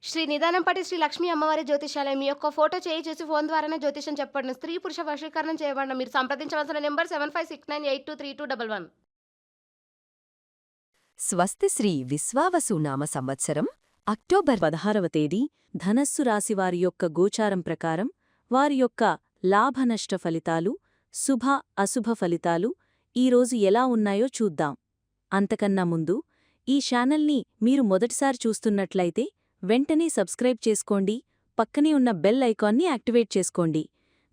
శ్రీ నిదానంపాటి శ్రీ లక్ష్మీ అమ్మవారి జ్యోతిష్యాలయం. మీ యొక్క ఫోటో చేయి చూసి ఫోను ద్వారానే జ్యోతిష్యం చెప్పబడును. స్త్రీ, పురుష వశీకరణం చేయబడును. మీరు సంప్రదించవలసిన నంబర్ 7569823211. స్వస్తి శ్రీ విశ్వావసు నామ సంవత్సరం అక్టోబర్ 16వ తేదీ ధనస్సు రాశివారి యొక్క గోచారం ప్రకారం వారి యొక్క లాభనష్ట ఫలితాలు, శుభ అశుభ ఫలితాలు ఈరోజు ఎలా ఉన్నాయో చూద్దాం. అంతకన్నా ముందు ఈ ఛానల్ని మీరు మొదటిసారి చూస్తున్నట్లయితే వెంటనే సబ్స్క్రైబ్ చేసుకోండి, పక్కనే ఉన్న బెల్ ఐకాన్ని యాక్టివేట్ చేసుకోండి.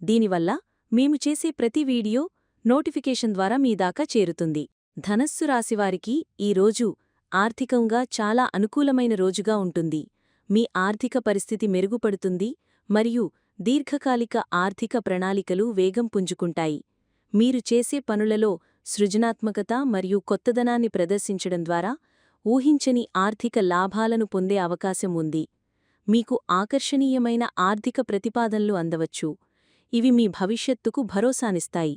దీనివల్ల మేము చేసే ప్రతి వీడియో నోటిఫికేషన్ ద్వారా మీ దాకా చేరుతుంది. ధనస్సు రాశివారికి ఈరోజు ఆర్థికంగా చాలా అనుకూలమైన రోజుగా ఉంటుంది. మీ ఆర్థిక పరిస్థితి మెరుగుపడుతుంది మరియు దీర్ఘకాలిక ఆర్థిక ప్రణాళికలు వేగం పుంజుకుంటాయి. మీరు చేసే పనులలో సృజనాత్మకత మరియు కొత్తదనాన్ని ప్రదర్శించడం ద్వారా ఊహించని ఆర్థిక లాభాలను పొందే అవకాశం ఉంది. మీకు ఆకర్షణీయమైన ఆర్థిక ప్రతిపాదనలు అందవచ్చు. ఇవి మీ భవిష్యత్తుకు భరోసానిస్తాయి.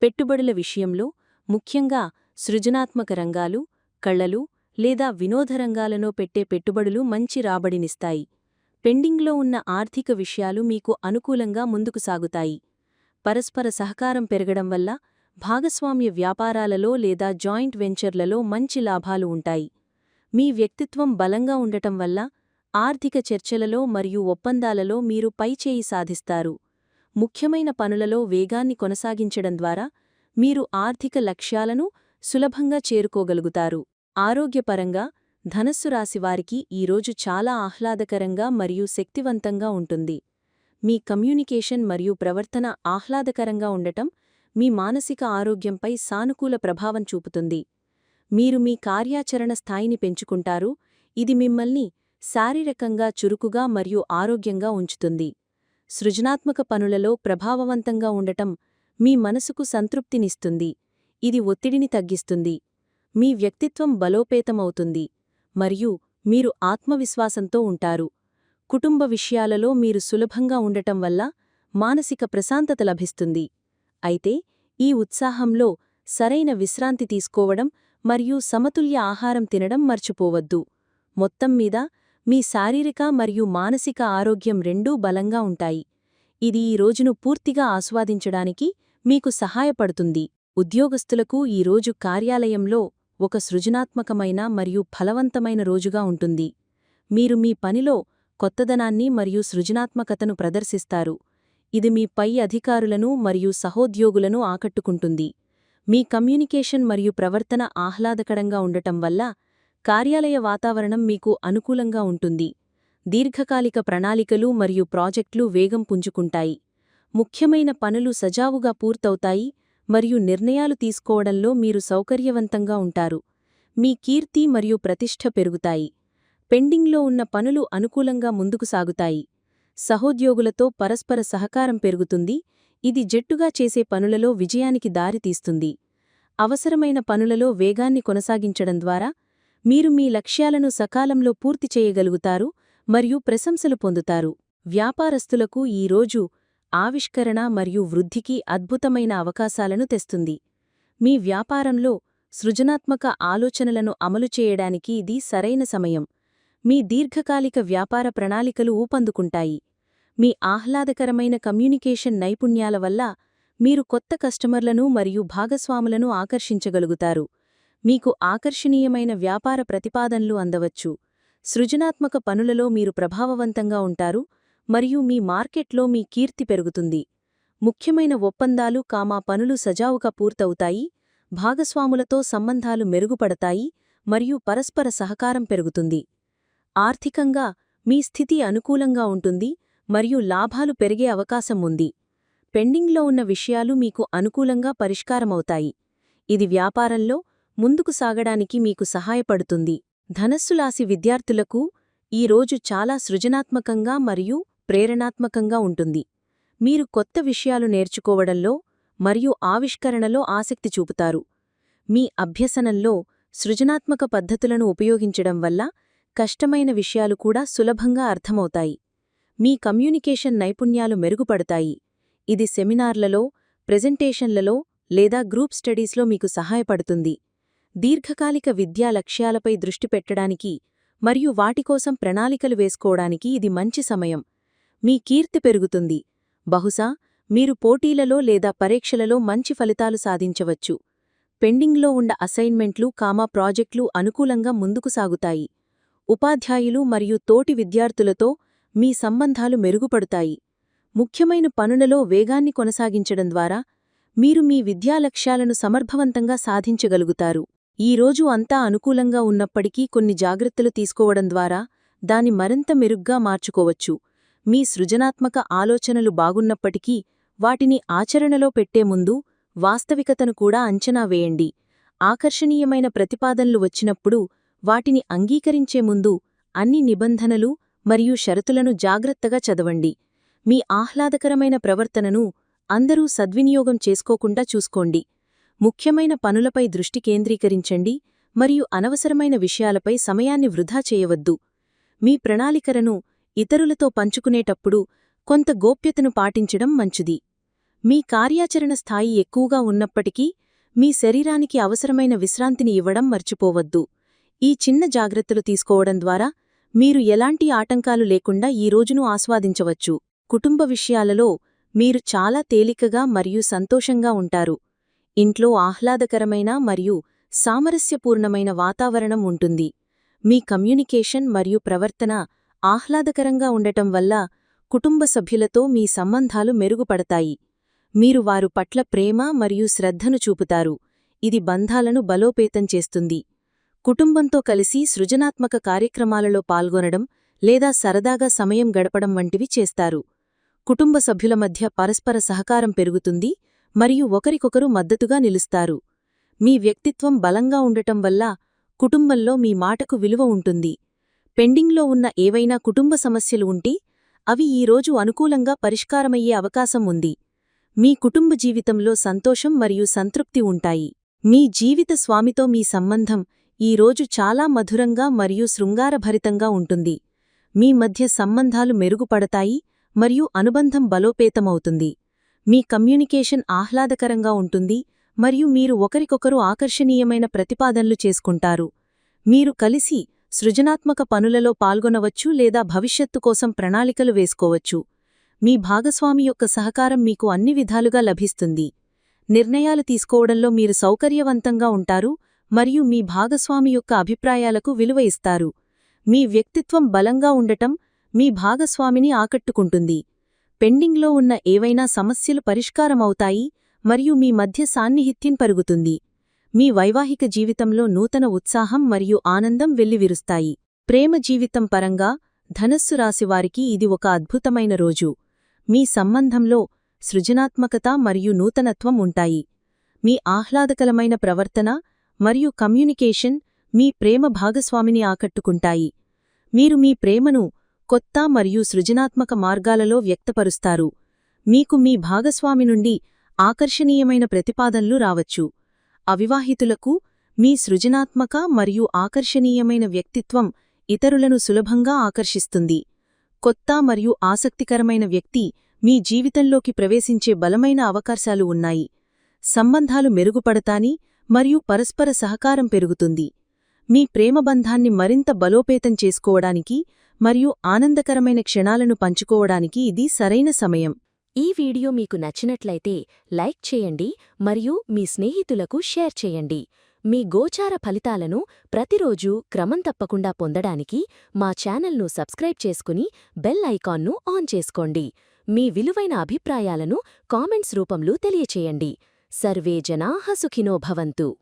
పెట్టుబడుల విషయంలో ముఖ్యంగా సృజనాత్మక రంగాలు, కళలు లేదా వినోద రంగాలలో పెట్టే పెట్టుబడులు మంచి రాబడినిస్తాయి. పెండింగ్లో ఉన్న ఆర్థిక విషయాలు మీకు అనుకూలంగా ముందుకు సాగుతాయి. పరస్పర సహకారం పెరగడం వల్ల భాగస్వామ్య వ్యాపారాలలో లేదా జాయింట్ వెంచర్లలో మంచి లాభాలు ఉంటాయి. మీ వ్యక్తిత్వం బలంగా ఉండటం వల్ల ఆర్థిక చర్చలలో మరియు ఒప్పందాలలో మీరు పైచేయి సాధిస్తారు. ముఖ్యమైన పనులలో వేగాన్ని కొనసాగించడం ద్వారా మీరు ఆర్థిక లక్ష్యాలను సులభంగా చేరుకోగలుగుతారు. ఆరోగ్యపరంగా ధనస్సు రాశివారికి ఈరోజు చాలా ఆహ్లాదకరంగా మరియు శక్తివంతంగా ఉంటుంది. మీ కమ్యూనికేషన్ మరియు ప్రవర్తన ఆహ్లాదకరంగా ఉండటం మీ మానసిక ఆరోగ్యంపై సానుకూల ప్రభావం చూపుతుంది. మీరు మీ కార్యాచరణ స్థాయిని పెంచుకుంటారు, ఇది మిమ్మల్ని శారీరకంగా చురుకుగా మరియు ఆరోగ్యంగా ఉంచుతుంది. సృజనాత్మక పనులలో ప్రభావవంతంగా ఉండటం మీ మనసుకు సంతృప్తినిస్తుంది, ఇది ఒత్తిడిని తగ్గిస్తుంది. మీ వ్యక్తిత్వం బలోపేతమవుతుంది మరియు మీరు ఆత్మవిశ్వాసంతో ఉంటారు. కుటుంబ విషయాలలో మీరు సులభంగా ఉండటం వల్ల మానసిక ప్రశాంతత లభిస్తుంది. అయితే ఈ ఉత్సాహంలో సరైన విశ్రాంతి తీసుకోవడం మరియు సమతుల్య ఆహారం తినడం మర్చిపోవద్దు. మొత్తం మీద మీ శారీరక మరియు మానసిక ఆరోగ్యం రెండూ బలంగా ఉంటాయి. ఇది ఈ రోజును పూర్తిగా ఆస్వాదించడానికి మీకు సహాయపడుతుంది. ఉద్యోగస్తులకు ఈ రోజు కార్యాలయంలో ఒక సృజనాత్మకమైన మరియు ఫలవంతమైన రోజుగా ఉంటుంది. మీరు మీ పనిలో కొత్తదనాన్ని మరియు సృజనాత్మకతను ప్రదర్శిస్తారు. ఇది మీ పై అధికారులను మరియు సహోద్యోగులను ఆకట్టుకుంటుంది. మీ కమ్యూనికేషన్ మరియు ప్రవర్తన ఆహ్లాదకరంగా ఉండటం వల్ల కార్యాలయ వాతావరణం మీకు అనుకూలంగా ఉంటుంది. దీర్ఘకాలిక ప్రణాళికలు మరియు ప్రాజెక్టులు వేగం పుంజుకుంటాయి. ముఖ్యమైన పనులు సజావుగా పూర్తవుతాయి మరియు నిర్ణయాలు తీసుకోవడంలో మీరు సౌకర్యవంతంగా ఉంటారు. మీ కీర్తి మరియు ప్రతిష్ఠ పెరుగుతాయి. పెండింగ్లో ఉన్న పనులు అనుకూలంగా ముందుకు సాగుతాయి. సహోద్యోగులతో పరస్పర సహకారం పెరుగుతుంది, ఇది జట్టుగా చేసే పనులలో విజయానికి దారితీస్తుంది. అవసరమైన పనులలో వేగాన్ని కొనసాగించడం ద్వారా మీరు మీ లక్ష్యాలను సకాలంలో పూర్తి చేయగలుగుతారు మరియు ప్రశంసలు పొందుతారు. వ్యాపారస్తులకు ఈ రోజు ఆవిష్కరణ మరియు వృద్ధికి అద్భుతమైన అవకాశాలను తెస్తుంది. మీ వ్యాపారంలో సృజనాత్మక ఆలోచనలను అమలు చేయడానికి ఇది సరైన సమయం. మీ దీర్ఘకాలిక వ్యాపార ప్రణాళికలు ఊపందుకుంటాయి. మీ ఆహ్లాదకరమైన కమ్యూనికేషన్ నైపుణ్యాల వల్ల మీరు కొత్త కస్టమర్లను మరియు భాగస్వాములను ఆకర్షించగలుగుతారు. మీకు ఆకర్షణీయమైన వ్యాపార ప్రతిపాదనలు అందవచ్చు. సృజనాత్మక పనులలో మీరు ప్రభావవంతంగా ఉంటారు మరియు మీ మార్కెట్లో మీ కీర్తి పెరుగుతుంది. ముఖ్యమైన ఒప్పందాలు పనులు సజావుగా పూర్తవుతాయి, భాగస్వాములతో సంబంధాలు మెరుగుపడతాయి మరియు పరస్పర సహకారం పెరుగుతుంది. ఆర్థికంగా మీ స్థితి అనుకూలంగా ఉంటుంది మరియు లాభాలు పెరిగే అవకాశం ఉంది. పెండింగ్లో ఉన్న విషయాలు మీకు అనుకూలంగా పరిష్కారమవుతాయి. ఇది వ్యాపారంలో ముందుకు సాగడానికి మీకు సహాయపడుతుంది. ధనస్సులాసి విద్యార్థులకు ఈ రోజు చాలా సృజనాత్మకంగా మరియు ప్రేరణాత్మకంగా ఉంటుంది. మీరు కొత్త విషయాలు నేర్చుకోవడంలో మరియు ఆవిష్కరణలో ఆసక్తి చూపుతారు. మీ అభ్యసనంలో సృజనాత్మక పద్ధతులను ఉపయోగించడం వల్ల కష్టమైన విషయాలు కూడా సులభంగా అర్థమవుతాయి. మీ కమ్యూనికేషన్ నైపుణ్యాలు మెరుగుపడతాయి, ఇది సెమినార్లలో, ప్రెజెంటేషన్లలో లేదా గ్రూప్ స్టడీస్లో మీకు సహాయపడుతుంది. దీర్ఘకాలిక విద్యా లక్ష్యాలపై దృష్టి పెట్టడానికి మరియు వాటికోసం ప్రణాళికలు వేసుకోవడానికి ఇది మంచి సమయం. మీ కీర్తి పెరుగుతుంది. బహుశా మీరు పోటీలలో లేదా పరీక్షలలో మంచి ఫలితాలు సాధించవచ్చు. పెండింగ్లో ఉన్న అసైన్మెంట్లు ప్రాజెక్టులు అనుకూలంగా ముందుకు సాగుతాయి. ఉపాధ్యాయులు మరియు తోటి విద్యార్థులతో మీ సంబంధాలు మెరుగుపడతాయి. ముఖ్యమైన పనులలో వేగాన్ని కొనసాగించడం ద్వారా మీరు మీ విద్యా లక్ష్యాలను సమర్థవంతంగా సాధించగలుగుతారు. ఈ రోజు అంతా అనుకూలంగా ఉన్నప్పటికీ కొన్ని జాగ్రత్తలు తీసుకోవడం ద్వారా దాన్ని మరింత మెరుగ్గా మార్చుకోవచ్చు. మీ సృజనాత్మక ఆలోచనలు బాగున్నప్పటికీ వాటిని ఆచరణలో పెట్టే ముందు వాస్తవికతను కూడా అంచనా వేయండి. ఆకర్షణీయమైన ప్రతిపాదనలు వచ్చినప్పుడు వాటిని అంగీకరించే ముందు అన్ని నిబంధనలు మరియు షరతులను జాగ్రత్తగా చదవండి. మీ ఆహ్లాదకరమైన ప్రవర్తనను అందరూ సద్వినియోగం చేసుకోకుండా చూసుకోండి. ముఖ్యమైన పనులపై దృష్టి కేంద్రీకరించండి మరియు అనవసరమైన విషయాలపై సమయాన్ని వృధా చేయవద్దు. మీ ప్రణాళికలను ఇతరులతో పంచుకునేటప్పుడు కొంత గోప్యతను పాటించడం మంచిది. మీ కార్యాచరణ స్థాయి ఎక్కువగా ఉన్నప్పటికీ మీ శరీరానికి అవసరమైన విశ్రాంతిని ఇవ్వడం మర్చిపోవద్దు. ఈ చిన్న జాగ్రత్తలు తీసుకోవడం ద్వారా మీరు ఎలాంటి ఆటంకాలు లేకుండా ఈ రోజును ఆస్వాదించవచ్చు. కుటుంబ విషయాలలో మీరు చాలా తేలికగా మరియు సంతోషంగా ఉంటారు. ఇంట్లో ఆహ్లాదకరమైన మరియు సామరస్యపూర్ణమైన వాతావరణం ఉంటుంది. మీ కమ్యూనికేషన్ మరియు ప్రవర్తన ఆహ్లాదకరంగా ఉండటం వల్ల కుటుంబ సభ్యులతో మీ సంబంధాలు మెరుగుపడతాయి. మీరు వారు పట్ల ప్రేమ మరియు శ్రద్ధను చూపుతారు. ఇది బంధాలను బలోపేతం చేస్తుంది. కుటుంబంతో కలిసి సృజనాత్మక కార్యక్రమాలలో పాల్గొనడం లేదా సరదాగా సమయం గడపడం వంటివి చేస్తారు. కుటుంబ సభ్యుల మధ్య పరస్పర సహకారం పెరుగుతుంది మరియు ఒకరికొకరు మద్దతుగా నిలుస్తారు. మీ వ్యక్తిత్వం బలంగా ఉండటం వల్ల కుటుంబంలో మీ మాటకు విలువ ఉంటుంది. పెండింగ్లో ఉన్న ఏవైనా కుటుంబ సమస్యలు ఉంటే అవి ఈరోజు అనుకూలంగా పరిష్కారమయ్యే అవకాశం ఉంది. మీ కుటుంబ జీవితంలో సంతోషం మరియు సంతృప్తి ఉంటాయి. మీ జీవిత స్వామితో మీ సంబంధం ఈరోజు చాలా మధురంగా మరియు శృంగారభరితంగా ఉంటుంది. మీ మధ్య సంబంధాలు మెరుగుపడతాయి మరియు అనుబంధం బలోపేతమవుతుంది. మీ కమ్యూనికేషన్ ఆహ్లాదకరంగా ఉంటుంది మరియు మీరు ఒకరికొకరు ఆకర్షణీయమైన ప్రతిపాదనలు చేసుకుంటారు. మీరు కలిసి సృజనాత్మక పనులలో పాల్గొనవచ్చు లేదా భవిష్యత్తు కోసం ప్రణాళికలు వేసుకోవచ్చు. మీ భాగస్వామి యొక్క సహకారం మీకు అన్ని విధాలుగా లభిస్తుంది. నిర్ణయాలు తీసుకోవడంలో మీరు సౌకర్యవంతంగా ఉంటారు మరియు మీ భాగస్వామి యొక్క అభిప్రాయాలకు విలువ ఇస్తారు. మీ వ్యక్తిత్వం బలంగా ఉండటం మీ భాగస్వామిని ఆకట్టుకుంటుంది. పెండింగ్లో ఉన్న ఏవైనా సమస్యలు పరిష్కారమవుతాయి మరియు మీ మధ్య సాన్నిహిత్యం పెరుగుతుంది. మీ వైవాహిక జీవితంలో నూతన ఉత్సాహం మరియు ఆనందం వెల్లివిరుస్తాయి. ప్రేమ జీవితం పరంగా ధనస్సు రాశివారికి ఇది ఒక అద్భుతమైన రోజు. మీ సంబంధంలో సృజనాత్మకత మరియు నూతనత్వం ఉంటాయి. మీ ఆహ్లాదకరమైన ప్రవర్తన మరియు కమ్యూనికేషన్ మీ ప్రేమ భాగస్వామిని ఆకట్టుకుంటాయి. మీరు మీ ప్రేమను కొత్త మరియు సృజనాత్మక మార్గాలలో వ్యక్తపరుస్తారు. మీకు మీ భాగస్వామి నుండి ఆకర్షణీయమైన ప్రతిపాదనలు రావచ్చు. అవివాహితులకు మీ సృజనాత్మక మరియు ఆకర్షణీయమైన వ్యక్తిత్వం ఇతరులను సులభంగా ఆకర్షిస్తుంది. కొత్త మరియు ఆసక్తికరమైన వ్యక్తి మీ జీవితంలోకి ప్రవేశించే బలమైన అవకాశాలు ఉన్నాయి. సంబంధాలు మెరుగుపడతాని మరియు పరస్పర సహకారం పెరుగుతుంది. మీ ప్రేమబంధాన్ని మరింత బలోపేతం చేసుకోవడానికి మరియు ఆనందకరమైన క్షణాలను పంచుకోవడానికి ఇది సరైన సమయం. ఈ వీడియో మీకు నచ్చినట్లయితే లైక్ చేయండి మరియు మీ స్నేహితులకు షేర్ చేయండి. మీ గోచార ఫలితాలను ప్రతిరోజూ క్రమం తప్పకుండా పొందడానికి మా ఛానల్ను సబ్స్క్రైబ్ చేసుకుని బెల్ ఐకాన్ను ఆన్ చేసుకోండి. మీ విలువైన అభిప్రాయాలను కామెంట్స్ రూపంలో తెలియచేయండి. సర్వే జనాః సుఖినో భవంతు.